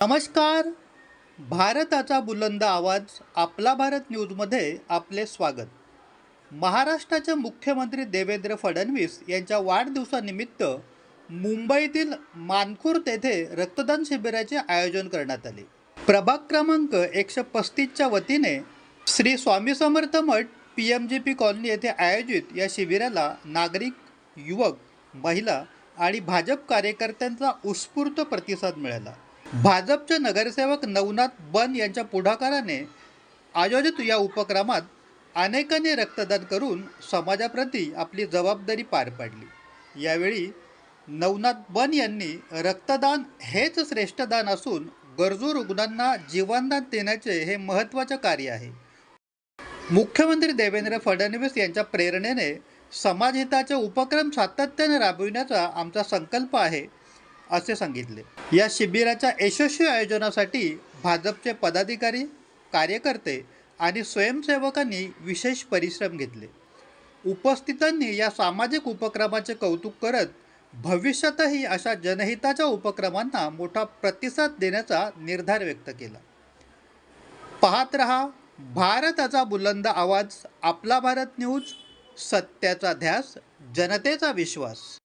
नमस्कार. भारताचा बुलंद आवाज आपला भारत न्यूजमध्ये आपले स्वागत. महाराष्ट्राचे मुख्यमंत्री देवेंद्र फडणवीस यांच्या वाढदिवसानिमित्त मुंबईतील मानखुर्द येथे रक्तदान शिबिराचे आयोजन करण्यात आले. प्रभाग क्रमांक 135च्या वतीने श्री स्वामी समर्थ मठ PMGP कॉलनी येथे आयोजित या शिबिराला नागरिक, युवक, महिला आणि भाजप कार्यकर्त्यांचा उत्स्फूर्त प्रतिसाद मिळाला. भाजपचे नगरसेवक नवनाथ बन यांच्या पुढाकाराने आयोजित या उपक्रमात अनेकांनी रक्तदान करून समाजाप्रती आपली जबाबदारी पार पाडली. यावेळी नवनाथ बन यांनी रक्तदान हेच श्रेष्ठ दान असून गरजू रुग्णांना जीवनदान देण्याचे हे महत्त्वाचे कार्य आहे. मुख्यमंत्री देवेंद्र फडणवीस यांच्या प्रेरणेने समाजहिताचे उपक्रम सातत्याने राबविण्याचा आमचा संकल्प आहे असे सांगितले. या शिबिराच्या यशस्वी आयोजनासाठी भाजपचे पदाधिकारी, कार्यकर्ते आणि स्वयंसेवकांनी विशेष परिश्रम घेतले. उपस्थितांनी या सामाजिक उपक्रमाचे कौतुक करत भविष्यातही अशा जनहिताच्या उपक्रमांना मोठा प्रतिसाद देण्याचा निर्धार व्यक्त केला. पाहत रहा भारताचा बुलंद आवाज आपला भारत न्यूज. सत्याचा ध्यास, जनतेचा विश्वास.